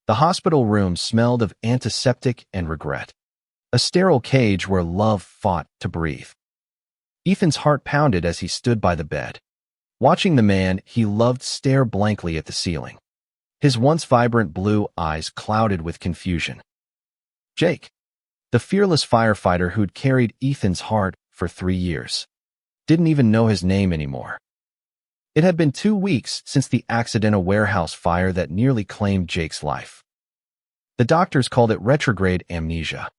The hospital room smelled of antiseptic and regret, a sterile cage where love fought to breathe. Ethan's heart pounded as he stood by the bed, watching the man he loved stare blankly at the ceiling, his once vibrant blue eyes clouded with confusion. Jake, the fearless firefighter who'd carried Ethan's heart for 3 years, didn't even know his name anymore. It had been 2 weeks since the accidental warehouse fire that nearly claimed Jake's life. The doctors called it retrograde amnesia,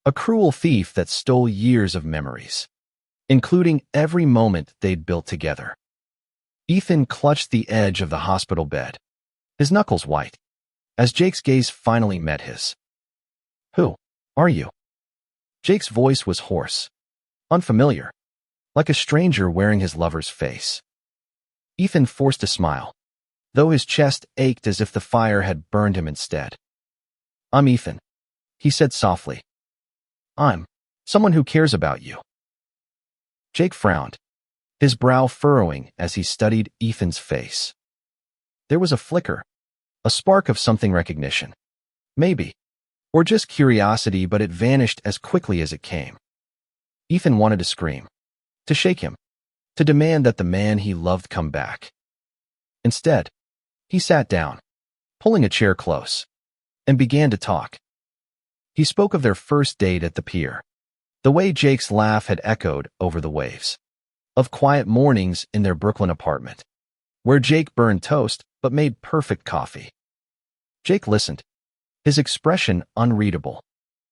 a cruel thief that stole years of memories, including every moment they'd built together. Ethan clutched the edge of the hospital bed, his knuckles white, as Jake's gaze finally met his. "Who are you?" Jake's voice was hoarse, unfamiliar, like a stranger wearing his lover's face. Ethan forced a smile, though his chest ached as if the fire had burned him instead. "I'm Ethan," he said softly. "I'm someone who cares about you." Jake frowned, his brow furrowing as he studied Ethan's face. There was a flicker, a spark of something recognition. Maybe, or just curiosity, but it vanished as quickly as it came. Ethan wanted to scream, to shake him, to demand that the man he loved come back. Instead, he sat down, pulling a chair close, and began to talk. He spoke of their first date at the pier, the way Jake's laugh had echoed over the waves, of quiet mornings in their Brooklyn apartment, where Jake burned toast but made perfect coffee. Jake listened, his expression unreadable,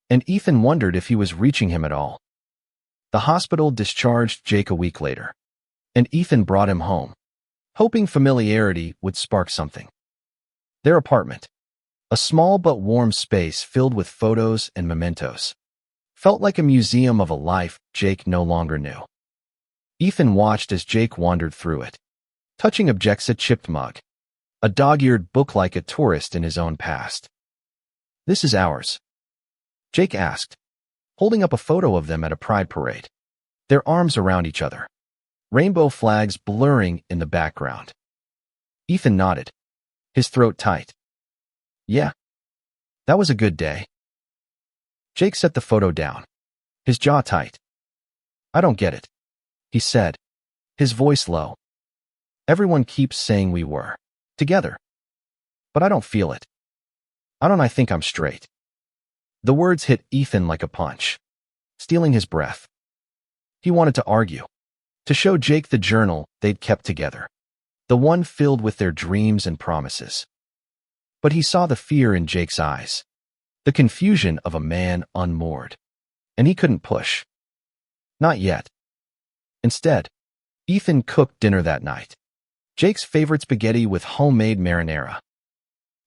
and Ethan wondered if he was reaching him at all. The hospital discharged Jake a week later, and Ethan brought him home, hoping familiarity would spark something. Their apartment, a small but warm space filled with photos and mementos, felt like a museum of a life Jake no longer knew. Ethan watched as Jake wandered through it, touching objects, a chipped mug, a dog-eared book like a tourist in his own past. "This is ours?" Jake asked, holding up a photo of them at a pride parade, their arms around each other, rainbow flags blurring in the background. Ethan nodded, his throat tight. "Yeah, that was a good day." Jake set the photo down, his jaw tight. "I don't get it," he said, his voice low. "Everyone keeps saying we were together, but I don't feel it. I think I'm straight." The words hit Ethan like a punch, stealing his breath. He wanted to argue, to show Jake the journal they'd kept together, the one filled with their dreams and promises. But he saw the fear in Jake's eyes, the confusion of a man unmoored, and he couldn't push. Not yet. Instead, Ethan cooked dinner that night, Jake's favorite spaghetti with homemade marinara.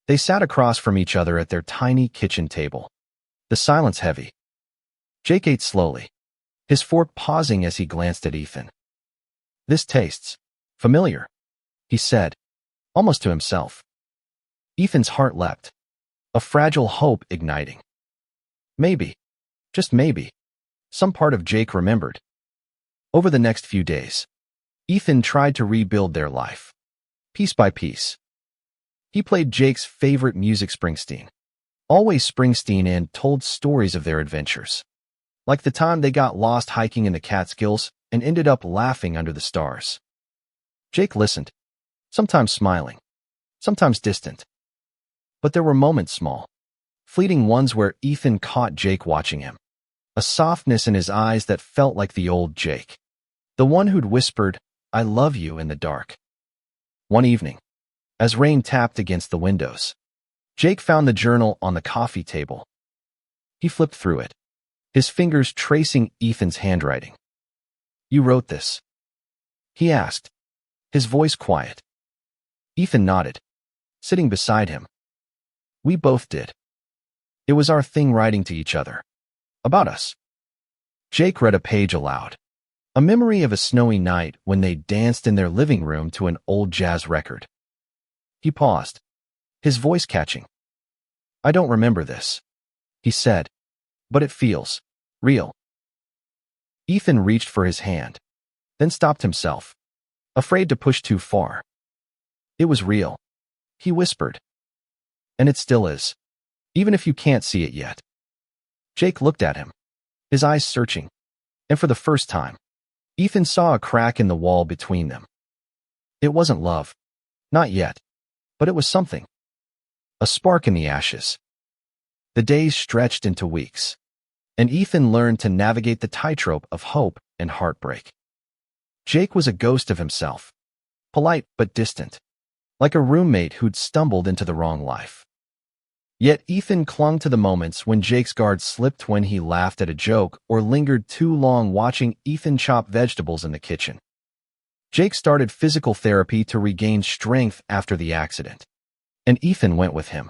They sat across from each other at their tiny kitchen table, the silence heavy. Jake ate slowly, his fork pausing as he glanced at Ethan. "This tastes familiar," he said, almost to himself. Ethan's heart leapt, a fragile hope igniting. Maybe, just maybe, some part of Jake remembered. Over the next few days, Ethan tried to rebuild their life, piece by piece. He played Jake's favorite music, Springsteen, always Springsteen, and told stories of their adventures, like the time they got lost hiking in the Catskills and ended up laughing under the stars. Jake listened, sometimes smiling, sometimes distant. But there were moments, small, fleeting ones, where Ethan caught Jake watching him, a softness in his eyes that felt like the old Jake, the one who'd whispered, "I love you," in the dark. One evening, as rain tapped against the windows, Jake found the journal on the coffee table. He flipped through it, his fingers tracing Ethan's handwriting. "You wrote this?" he asked, his voice quiet. Ethan nodded, sitting beside him. "We both did. It was our thing, writing to each other. About us." Jake read a page aloud, a memory of a snowy night when they danced in their living room to an old jazz record. He paused, his voice catching. "I don't remember this," he said, "but it feels real." Ethan reached for his hand, then stopped himself, afraid to push too far. "It was real," he whispered. And it still is, even if you can't see it yet. Jake looked at him, his eyes searching, and for the first time, Ethan saw a crack in the wall between them. It wasn't love, not yet, but it was something. A spark in the ashes. The days stretched into weeks, and Ethan learned to navigate the tightrope of hope and heartbreak. Jake was a ghost of himself, polite but distant, like a roommate who'd stumbled into the wrong life. Yet Ethan clung to the moments when Jake's guard slipped, when he laughed at a joke or lingered too long watching Ethan chop vegetables in the kitchen. Jake started physical therapy to regain strength after the accident, and Ethan went with him,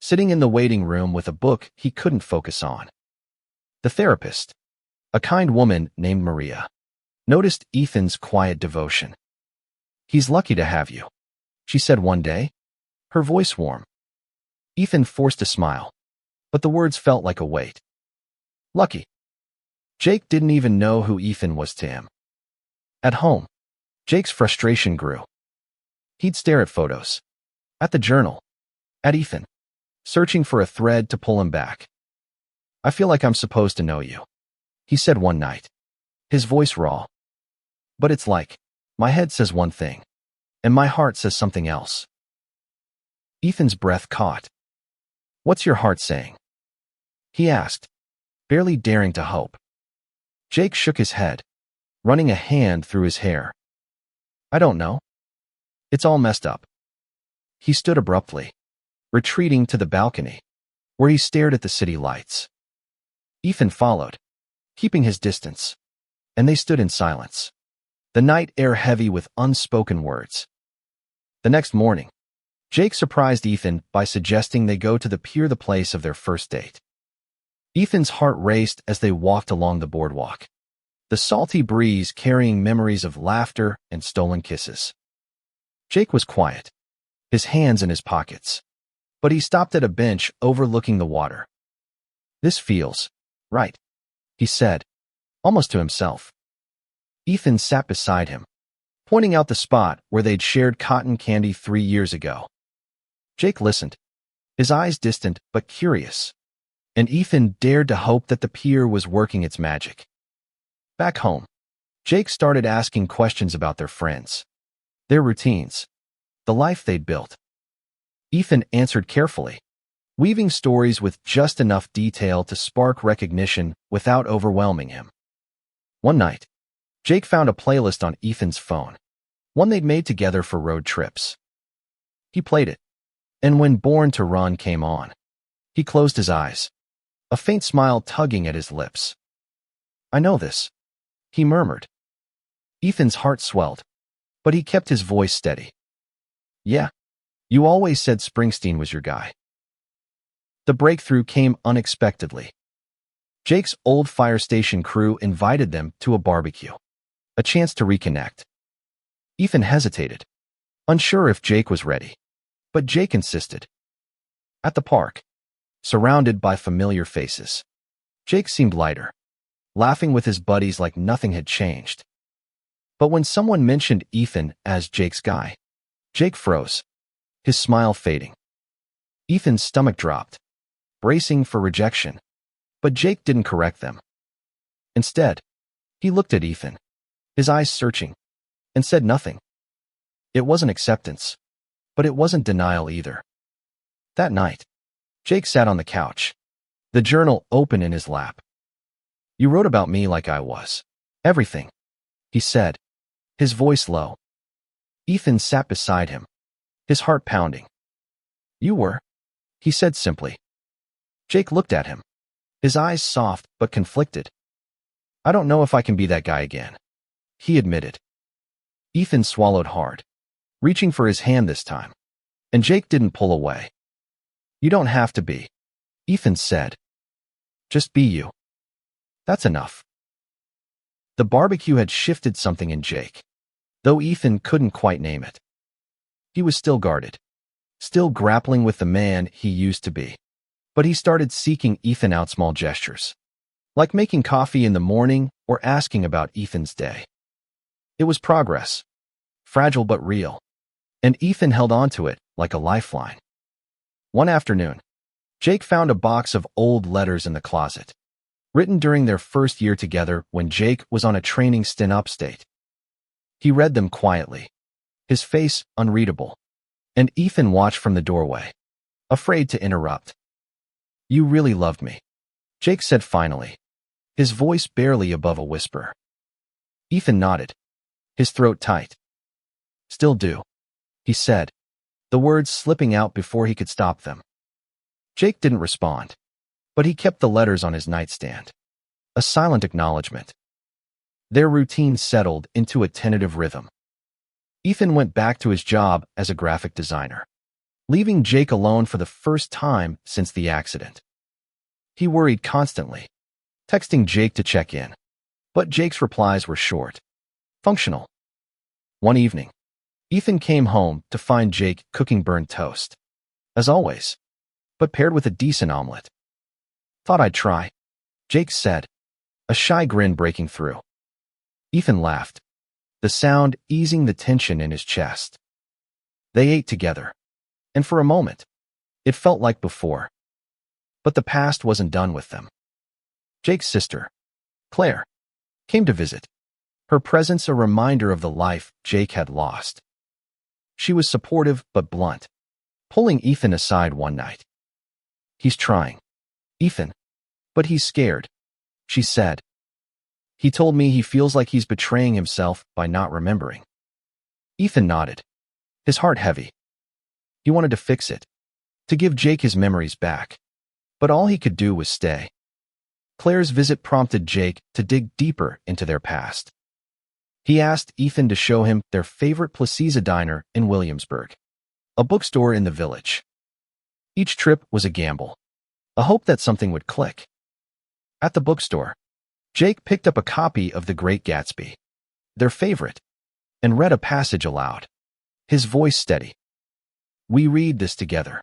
sitting in the waiting room with a book he couldn't focus on. The therapist, a kind woman named Maria, noticed Ethan's quiet devotion. "He's lucky to have you," she said one day, her voice warm. Ethan forced a smile, but the words felt like a weight. Lucky. Jake didn't even know who Ethan was to him. At home, Jake's frustration grew. He'd stare at photos, at the journal, at Ethan, searching for a thread to pull him back. "I feel like I'm supposed to know you," he said one night, his voice raw. "But it's like, my head says one thing, and my heart says something else." Ethan's breath caught. "What's your heart saying?" he asked, barely daring to hope. Jake shook his head, running a hand through his hair. "I don't know. It's all messed up." He stood abruptly, retreating to the balcony, where he stared at the city lights. Ethan followed, keeping his distance, and they stood in silence, the night air heavy with unspoken words. The next morning, Jake surprised Ethan by suggesting they go to the pier, the place of their first date. Ethan's heart raced as they walked along the boardwalk, the salty breeze carrying memories of laughter and stolen kisses. Jake was quiet, his hands in his pockets, but he stopped at a bench overlooking the water. "This feels right," he said, almost to himself. Ethan sat beside him, pointing out the spot where they'd shared cotton candy 3 years ago. Jake listened, his eyes distant but curious, and Ethan dared to hope that the pier was working its magic. Back home, Jake started asking questions about their friends, their routines, the life they'd built. Ethan answered carefully, weaving stories with just enough detail to spark recognition without overwhelming him. One night, Jake found a playlist on Ethan's phone, one they'd made together for road trips. He played it, and when Born to Run came on, he closed his eyes, a faint smile tugging at his lips. "I know this," he murmured. Ethan's heart swelled, but he kept his voice steady. "Yeah, you always said Springsteen was your guy." The breakthrough came unexpectedly. Jake's old fire station crew invited them to a barbecue, a chance to reconnect. Ethan hesitated, unsure if Jake was ready, but Jake insisted. At the park, surrounded by familiar faces, Jake seemed lighter, laughing with his buddies like nothing had changed. But when someone mentioned Ethan as Jake's guy, Jake froze, his smile fading. Ethan's stomach dropped, bracing for rejection, but Jake didn't correct them. Instead, he looked at Ethan, his eyes searching, and said nothing. It wasn't acceptance, but it wasn't denial either. That night, Jake sat on the couch, the journal open in his lap. "You wrote about me like I was everything," he said, his voice low. Ethan sat beside him, his heart pounding. "You were," he said simply. Jake looked at him, his eyes soft but conflicted. "I don't know if I can be that guy again," he admitted. Ethan swallowed hard, reaching for his hand this time, and Jake didn't pull away. "You don't have to be," Ethan said. "Just be you. That's enough." The barbecue had shifted something in Jake, though Ethan couldn't quite name it. He was still guarded, still grappling with the man he used to be, but he started seeking Ethan out, small gestures, like making coffee in the morning or asking about Ethan's day. It was progress, fragile but real, and Ethan held on to it like a lifeline. One afternoon, Jake found a box of old letters in the closet, written during their first year together when Jake was on a training stint upstate. He read them quietly, his face unreadable, and Ethan watched from the doorway, afraid to interrupt. "You really loved me," Jake said finally, his voice barely above a whisper. Ethan nodded, his throat tight. "Still do," he said, the words slipping out before he could stop them. Jake didn't respond, but he kept the letters on his nightstand, a silent acknowledgement. Their routine settled into a tentative rhythm. Ethan went back to his job as a graphic designer, leaving Jake alone for the first time since the accident. He worried constantly, texting Jake to check in, but Jake's replies were short, functional. One evening, Ethan came home to find Jake cooking burnt toast, as always, but paired with a decent omelet. "Thought I'd try," Jake said, a shy grin breaking through. Ethan laughed, the sound easing the tension in his chest. They ate together, and for a moment, it felt like before. But the past wasn't done with them. Jake's sister, Claire, came to visit, her presence a reminder of the life Jake had lost. She was supportive but blunt, pulling Ethan aside one night. "He's trying, Ethan, but he's scared," she said. "He told me he feels like he's betraying himself by not remembering." Ethan nodded, his heart heavy. He wanted to fix it, to give Jake his memories back, but all he could do was stay. Claire's visit prompted Jake to dig deeper into their past. He asked Ethan to show him their favorite Placiza diner in Williamsburg, a bookstore in the village. Each trip was a gamble, a hope that something would click. At the bookstore, Jake picked up a copy of The Great Gatsby, their favorite, and read a passage aloud, his voice steady. "We read this together,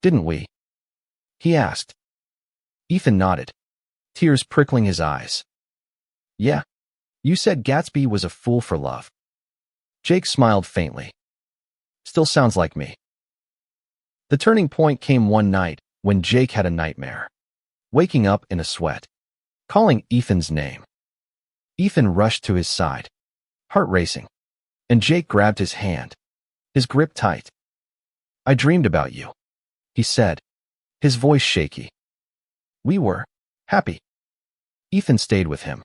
didn't we?" he asked. Ethan nodded, tears prickling his eyes. "Yeah, you said Gatsby was a fool for love." Jake smiled faintly. "Still sounds like me." The turning point came one night when Jake had a nightmare, waking up in a sweat, calling Ethan's name. Ethan rushed to his side, heart racing, and Jake grabbed his hand, his grip tight. "I dreamed about you," he said, his voice shaky. "We were happy." Ethan stayed with him,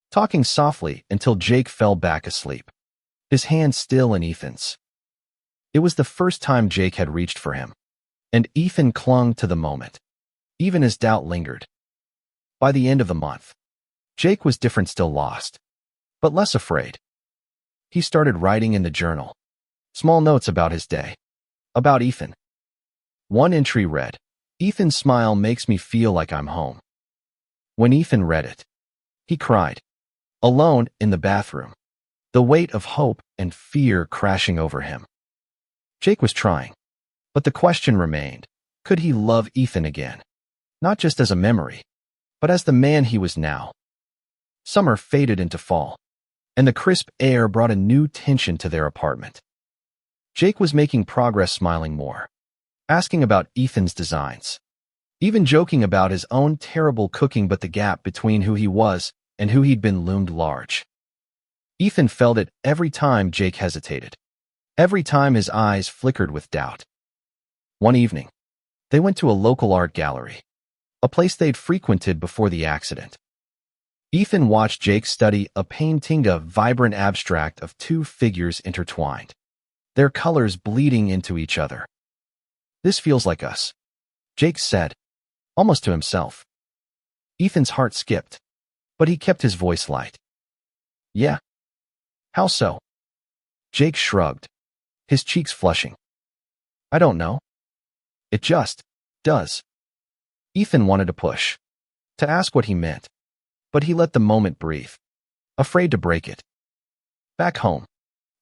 talking softly until Jake fell back asleep, his hand still in Ethan's. It was the first time Jake had reached for him, and Ethan clung to the moment, even as doubt lingered. By the end of the month, Jake was different, still lost, but less afraid. He started writing in the journal, small notes about his day, about Ethan. One entry read, "Ethan's smile makes me feel like I'm home." When Ethan read it, he cried, alone in the bathroom, the weight of hope and fear crashing over him. Jake was trying, but the question remained, could he love Ethan again? Not just as a memory, but as the man he was now. Summer faded into fall, and the crisp air brought a new tension to their apartment. Jake was making progress, smiling more, asking about Ethan's designs, even joking about his own terrible cooking, but the gap between who he was and who he'd been loomed large. Ethan felt it every time Jake hesitated, every time his eyes flickered with doubt. One evening, they went to a local art gallery, a place they'd frequented before the accident. Ethan watched Jake study a painting, a vibrant abstract of two figures intertwined, their colors bleeding into each other. "This feels like us," Jake said, almost to himself. Ethan's heart skipped, but he kept his voice light. "Yeah." "How so?" Jake shrugged, his cheeks flushing. "I don't know. It just does." Ethan wanted to push, to ask what he meant, but he let the moment breathe, afraid to break it. Back home,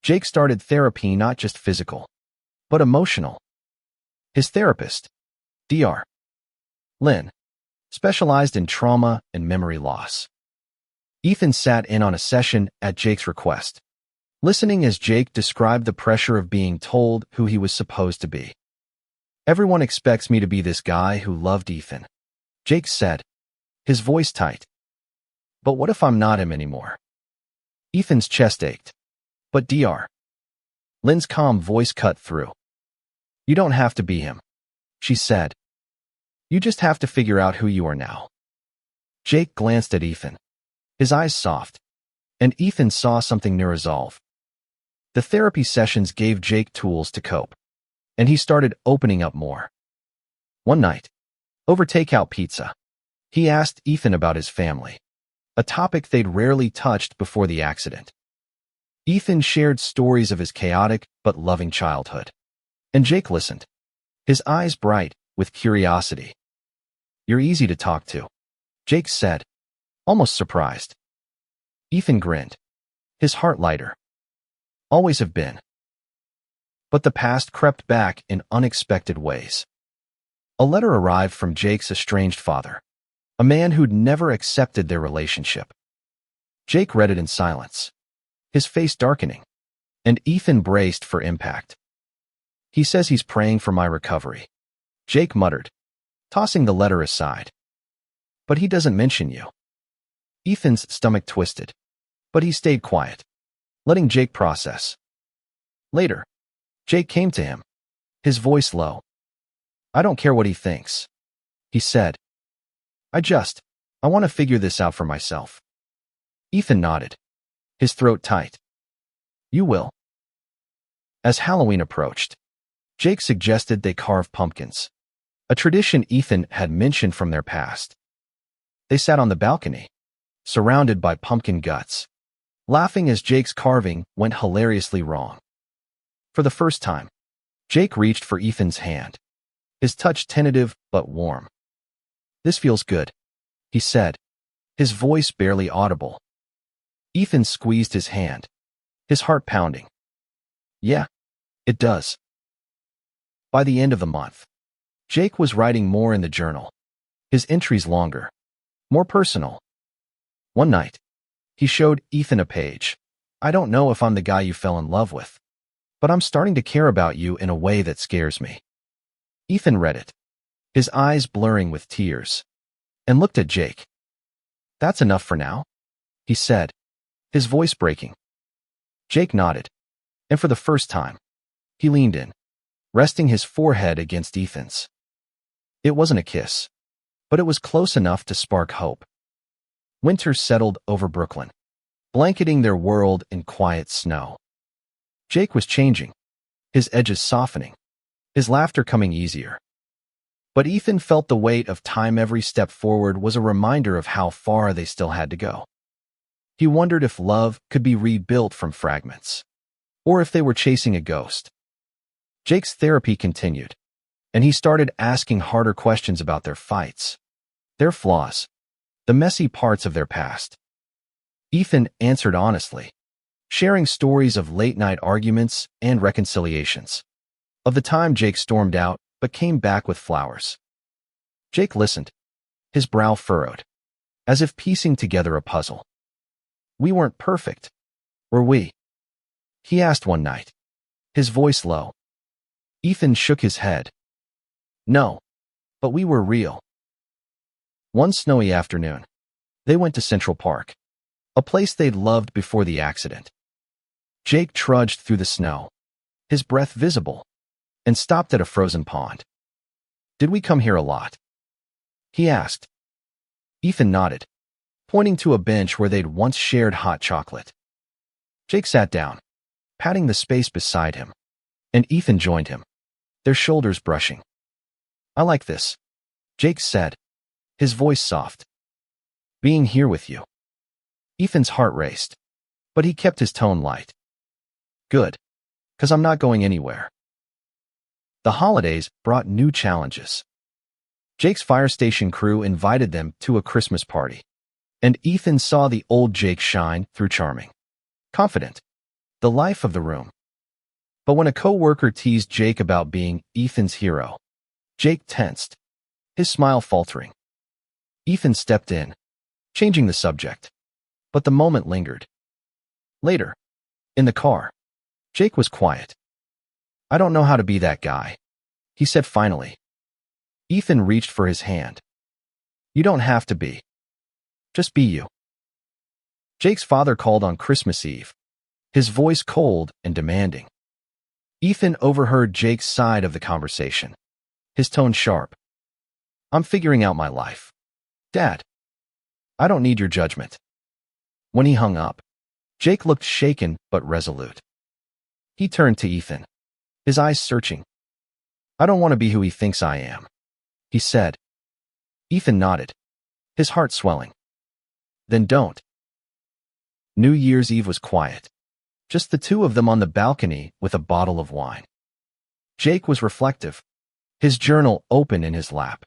Jake started therapy, not just physical, but emotional. His therapist, Dr. Lynn, specialized in trauma and memory loss. Ethan sat in on a session at Jake's request, listening as Jake described the pressure of being told who he was supposed to be. Everyone expects me to be this guy who loved Ethan, Jake said, his voice tight. But what if I'm not him anymore? Ethan's chest ached. But Dr. Lynn's calm voice cut through. You don't have to be him, she said. You just have to figure out who you are now. Jake glanced at Ethan, his eyes soft, and Ethan saw something new resolve. The therapy sessions gave Jake tools to cope, and he started opening up more. One night, over takeout pizza, he asked Ethan about his family, a topic they'd rarely touched before the accident. Ethan shared stories of his chaotic but loving childhood, and Jake listened, his eyes bright with curiosity. You're easy to talk to, Jake said, almost surprised. Ethan grinned, his heart lighter. Always have been. But the past crept back in unexpected ways. A letter arrived from Jake's estranged father, a man who'd never accepted their relationship. Jake read it in silence, his face darkening, and Ethan braced for impact. He says he's praying for my recovery, Jake muttered, tossing the letter aside. But he doesn't mention you. Ethan's stomach twisted, but he stayed quiet, letting Jake process. Later, Jake came to him, his voice low. I don't care what he thinks, he said. I want to figure this out for myself. Ethan nodded, his throat tight. You will. As Halloween approached, Jake suggested they carve pumpkins, a tradition Ethan had mentioned from their past. They sat on the balcony, surrounded by pumpkin guts, laughing as Jake's carving went hilariously wrong. For the first time, Jake reached for Ethan's hand, his touch tentative but warm. This feels good, he said, his voice barely audible. Ethan squeezed his hand, his heart pounding. Yeah, it does. By the end of the month, Jake was writing more in the journal, his entries longer, more personal. One night, he showed Ethan a page. I don't know if I'm the guy you fell in love with, but I'm starting to care about you in a way that scares me. Ethan read it, his eyes blurring with tears, and looked at Jake. That's enough for now, he said, his voice breaking. Jake nodded, and for the first time, he leaned in, resting his forehead against Ethan's. It wasn't a kiss, but it was close enough to spark hope. Winter settled over Brooklyn, blanketing their world in quiet snow. Jake was changing, his edges softening, his laughter coming easier. But Ethan felt the weight of time. Every step forward was a reminder of how far they still had to go. He wondered if love could be rebuilt from fragments, or if they were chasing a ghost. Jake's therapy continued, and he started asking harder questions about their fights, their flaws, the messy parts of their past. Ethan answered honestly, sharing stories of late-night arguments and reconciliations, of the time Jake stormed out but came back with flowers. Jake listened, his brow furrowed, as if piecing together a puzzle. We weren't perfect, were we? He asked one night, his voice low. Ethan shook his head. No, but we were real. One snowy afternoon, they went to Central Park, a place they'd loved before the accident. Jake trudged through the snow, his breath visible, and stopped at a frozen pond. Did we come here a lot? He asked. Ethan nodded, pointing to a bench where they'd once shared hot chocolate. Jake sat down, patting the space beside him, and Ethan joined him, their shoulders brushing. I like this, Jake said, his voice soft. Being here with you. Ethan's heart raced, but he kept his tone light. Good, 'cause I'm not going anywhere. The holidays brought new challenges. Jake's fire station crew invited them to a Christmas party, and Ethan saw the old Jake shine through charming, confident, the life of the room. But when a co-worker teased Jake about being Ethan's hero, Jake tensed, his smile faltering. Ethan stepped in, changing the subject, but the moment lingered. Later, in the car, Jake was quiet. I don't know how to be that guy, he said finally. Ethan reached for his hand. You don't have to be. Just be you. Jake's father called on Christmas Eve, his voice cold and demanding. Ethan overheard Jake's side of the conversation, his tone sharp. I'm figuring out my life. Dad, I don't need your judgment. When he hung up, Jake looked shaken but resolute. He turned to Ethan, his eyes searching. I don't want to be who he thinks I am, he said. Ethan nodded, his heart swelling. Then don't. New Year's Eve was quiet. Just the two of them on the balcony with a bottle of wine. Jake was reflective, his journal open in his lap.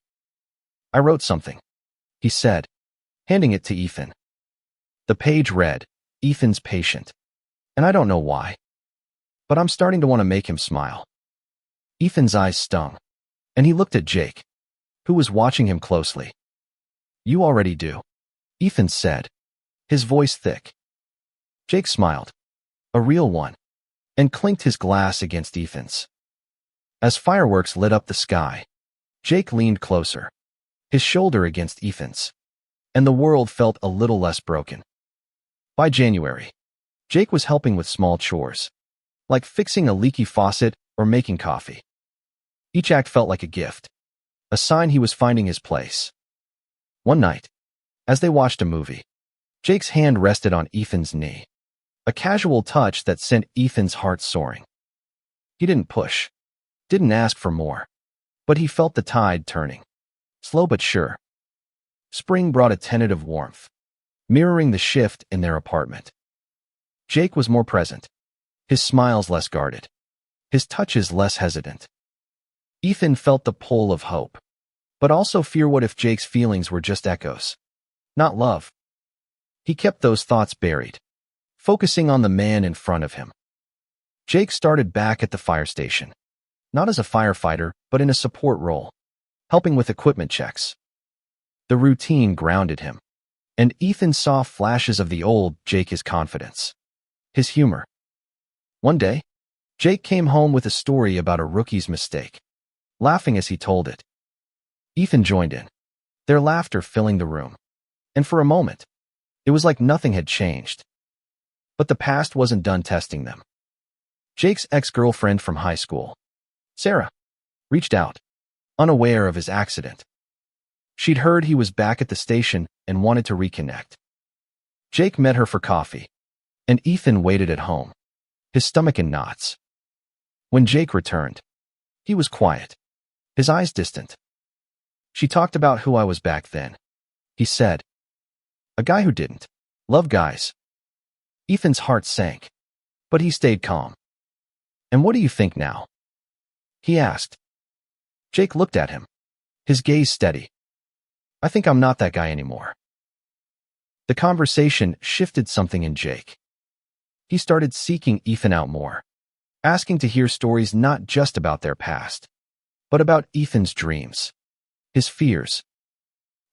I wrote something, he said, handing it to Ethan. The page read, Ethan's patient. And I don't know why, but I'm starting to want to make him smile. Ethan's eyes stung, and he looked at Jake, who was watching him closely. You already do, Ethan said, his voice thick. Jake smiled, a real one, and clinked his glass against Ethan's. As fireworks lit up the sky, Jake leaned closer, his shoulder against Ethan's, and the world felt a little less broken. By January, Jake was helping with small chores, like fixing a leaky faucet or making coffee. Each act felt like a gift, a sign he was finding his place. One night, as they watched a movie, Jake's hand rested on Ethan's knee, a casual touch that sent Ethan's heart soaring. He didn't push, didn't ask for more, but he felt the tide turning, slow but sure. Spring brought a tentative warmth, mirroring the shift in their apartment. Jake was more present, his smiles less guarded, his touches less hesitant. Ethan felt the pull of hope, but also fear. What if Jake's feelings were just echoes, not love? He kept those thoughts buried, focusing on the man in front of him. Jake started back at the fire station, not as a firefighter, but in a support role, helping with equipment checks. The routine grounded him, and Ethan saw flashes of the old Jake, his confidence, his humor. One day, Jake came home with a story about a rookie's mistake, laughing as he told it. Ethan joined in, their laughter filling the room, and for a moment, it was like nothing had changed. But the past wasn't done testing them. Jake's ex-girlfriend from high school, Sarah, reached out, unaware of his accident. She'd heard he was back at the station and wanted to reconnect. Jake met her for coffee, and Ethan waited at home, his stomach in knots. When Jake returned, he was quiet, his eyes distant. She talked about who I was back then, he said. A guy who didn't love guys. Ethan's heart sank, but he stayed calm. And what do you think now? He asked. Jake looked at him, his gaze steady. I think I'm not that guy anymore. The conversation shifted something in Jake. He started seeking Ethan out more, asking to hear stories not just about their past, but about Ethan's dreams, his fears.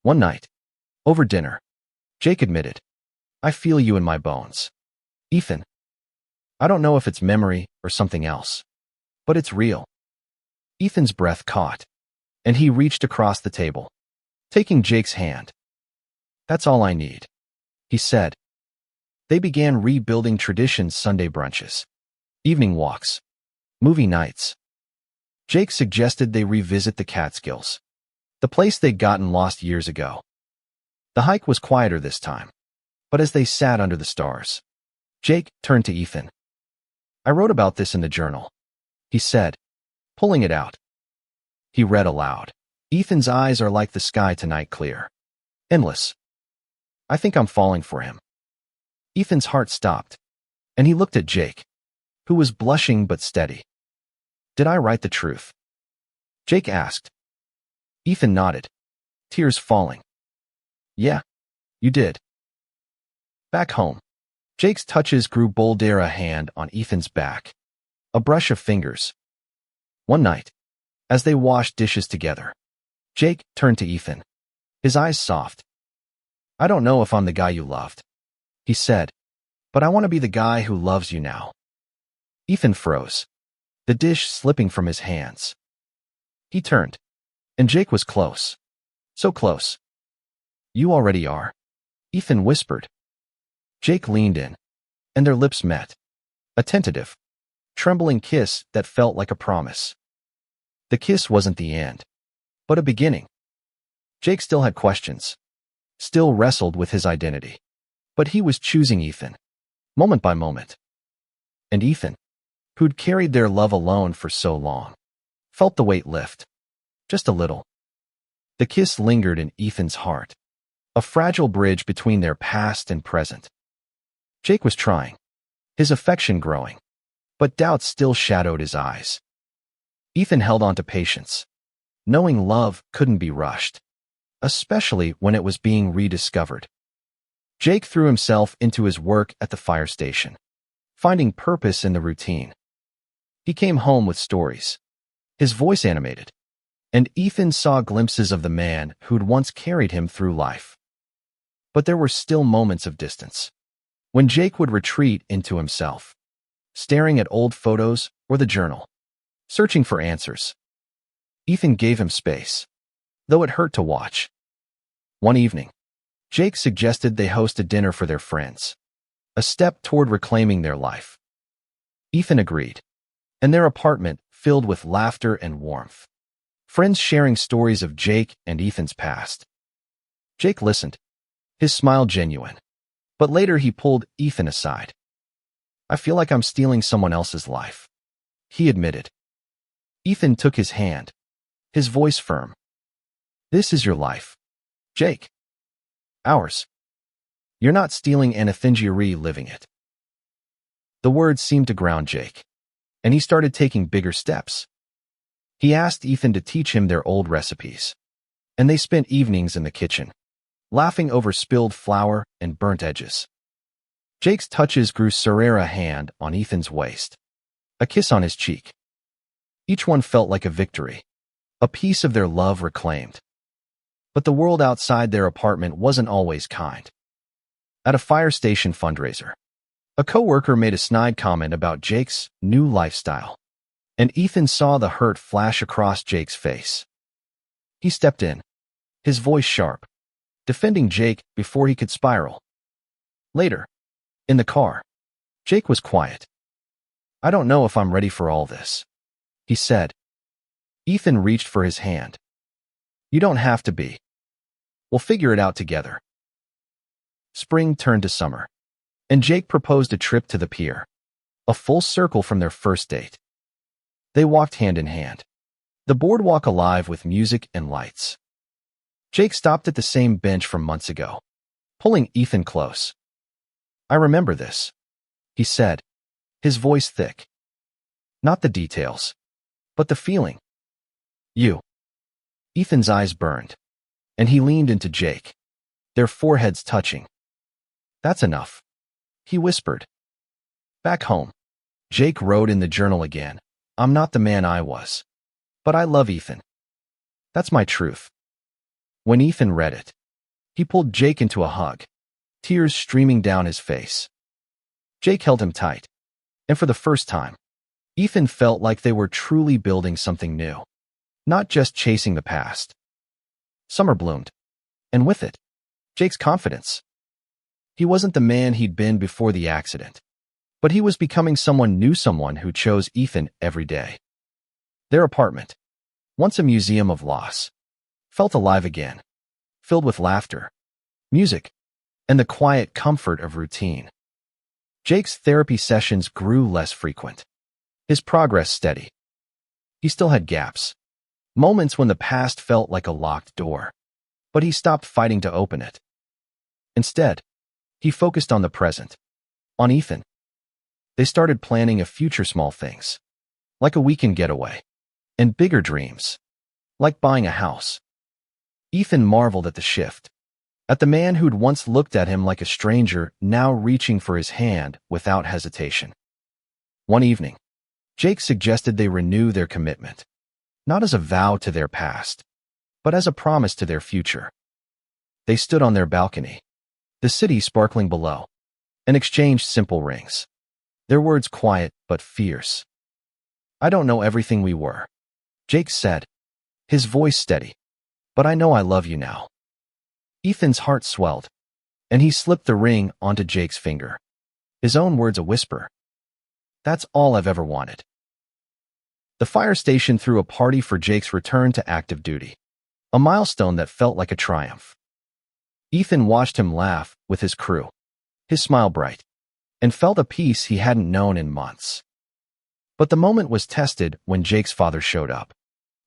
One night, over dinner, Jake admitted, I feel you in my bones. Ethan, I don't know if it's memory or something else, but it's real. Ethan's breath caught, and he reached across the table, taking Jake's hand. That's all I need, he said. They began rebuilding traditions: Sunday brunches, evening walks, movie nights. Jake suggested they revisit the Catskills, the place they'd gotten lost years ago. The hike was quieter this time, but as they sat under the stars, Jake turned to Ethan. I wrote about this in the journal, he said, pulling it out. He read aloud. Ethan's eyes are like the sky tonight, clear, endless. I think I'm falling for him. Ethan's heart stopped, and he looked at Jake, who was blushing but steady. Did I write the truth? Jake asked. Ethan nodded, tears falling. Yeah, you did. Back home, Jake's touches grew bolder, a hand on Ethan's back, a brush of fingers. One night, as they washed dishes together, Jake turned to Ethan, his eyes soft. I don't know if I'm the guy you loved, he said, but I want to be the guy who loves you now. Ethan froze, the dish slipping from his hands. He turned, and Jake was close. So close. You already are, Ethan whispered. Jake leaned in, and their lips met. A tentative, trembling kiss that felt like a promise. The kiss wasn't the end, but a beginning. Jake still had questions, still wrestled with his identity. But he was choosing Ethan, moment by moment. And Ethan, who'd carried their love alone for so long, felt the weight lift. Just a little. The kiss lingered in Ethan's heart, a fragile bridge between their past and present. Jake was trying, his affection growing, but doubt still shadowed his eyes. Ethan held on to patience, knowing love couldn't be rushed, especially when it was being rediscovered. Jake threw himself into his work at the fire station, finding purpose in the routine. He came home with stories, his voice animated, and Ethan saw glimpses of the man who'd once carried him through life. But there were still moments of distance, when Jake would retreat into himself, staring at old photos or the journal, searching for answers. Ethan gave him space, though it hurt to watch. One evening, Jake suggested they host a dinner for their friends, a step toward reclaiming their life. Ethan agreed, and their apartment filled with laughter and warmth, friends sharing stories of Jake and Ethan's past. Jake listened, his smile genuine, but later he pulled Ethan aside. I feel like I'm stealing someone else's life, he admitted. Ethan took his hand, his voice firm. This is your life, Jake. Ours. You're not stealing authentically living it. The words seemed to ground Jake, and he started taking bigger steps. He asked Ethan to teach him their old recipes, and they spent evenings in the kitchen, laughing over spilled flour and burnt edges. Jake's touches grew surer a hand on Ethan's waist, a kiss on his cheek. Each one felt like a victory, a piece of their love reclaimed. But the world outside their apartment wasn't always kind. At a fire station fundraiser, a coworker made a snide comment about Jake's new lifestyle, and Ethan saw the hurt flash across Jake's face. He stepped in, his voice sharp, defending Jake before he could spiral. Later, in the car, Jake was quiet. I don't know if I'm ready for all this, he said. Ethan reached for his hand. You don't have to be. We'll figure it out together. Spring turned to summer, and Jake proposed a trip to the pier, a full circle from their first date. They walked hand in hand, the boardwalk alive with music and lights. Jake stopped at the same bench from months ago, pulling Ethan close. I remember this, he said, his voice thick. Not the details, but the feeling. You. Ethan's eyes burned, and he leaned into Jake, their foreheads touching. That's enough, he whispered. Back home, Jake wrote in the journal again, I'm not the man I was, but I love Ethan. That's my truth. When Ethan read it, he pulled Jake into a hug, tears streaming down his face. Jake held him tight, and for the first time, Ethan felt like they were truly building something new, not just chasing the past. Summer bloomed, and with it, Jake's confidence. He wasn't the man he'd been before the accident, but he was becoming someone who chose Ethan every day. Their apartment, once a museum of loss, felt alive again, filled with laughter, music, and the quiet comfort of routine. Jake's therapy sessions grew less frequent, his progress steady. He still had gaps, moments when the past felt like a locked door, but he stopped fighting to open it. Instead, he focused on the present, on Ethan. They started planning a future small things, like a weekend getaway, and bigger dreams, like buying a house. Ethan marveled at the shift, at the man who'd once looked at him like a stranger now reaching for his hand without hesitation. One evening, Jake suggested they renew their commitment, not as a vow to their past, but as a promise to their future. They stood on their balcony, the city sparkling below, and exchanged simple rings, their words quiet but fierce. I don't know everything we were, Jake said, his voice steady. But I know I love you now. Ethan's heart swelled, and he slipped the ring onto Jake's finger. His own words a whisper. That's all I've ever wanted. The fire station threw a party for Jake's return to active duty, a milestone that felt like a triumph. Ethan watched him laugh with his crew, his smile bright, and felt a peace he hadn't known in months. But the moment was tested when Jake's father showed up,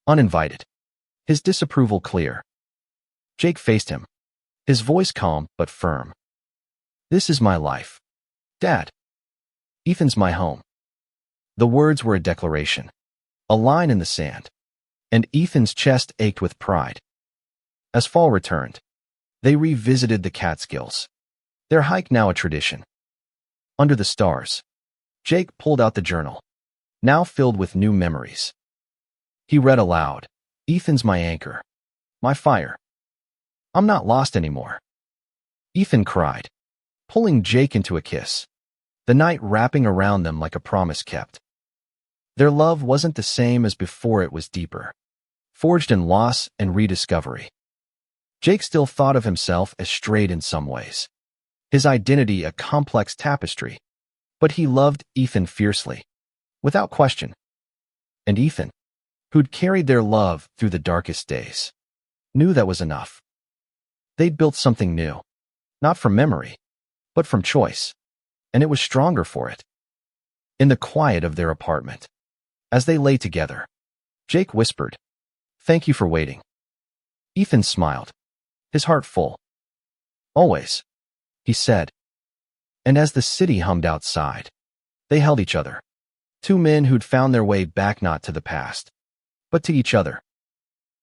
uninvited, his disapproval clear. Jake faced him, his voice calm but firm. This is my life, Dad. Ethan's my home. The words were a declaration, a line in the sand, and Ethan's chest ached with pride. As fall returned, they revisited the Catskills, their hike now a tradition. Under the stars, Jake pulled out the journal, now filled with new memories. He read aloud, Ethan's my anchor, my fire. I'm not lost anymore. Ethan cried, pulling Jake into a kiss, the night wrapping around them like a promise kept. Their love wasn't the same as before, it was deeper, forged in loss and rediscovery. Jake still thought of himself as straight in some ways, his identity a complex tapestry, but he loved Ethan fiercely, without question. And Ethan, who'd carried their love through the darkest days, knew that was enough. They'd built something new, not from memory, but from choice, and it was stronger for it. In the quiet of their apartment, as they lay together, Jake whispered, "Thank you for waiting." Ethan smiled, his heart full. "Always," he said. And as the city hummed outside, they held each other, two men who'd found their way back not to the past, but to each other.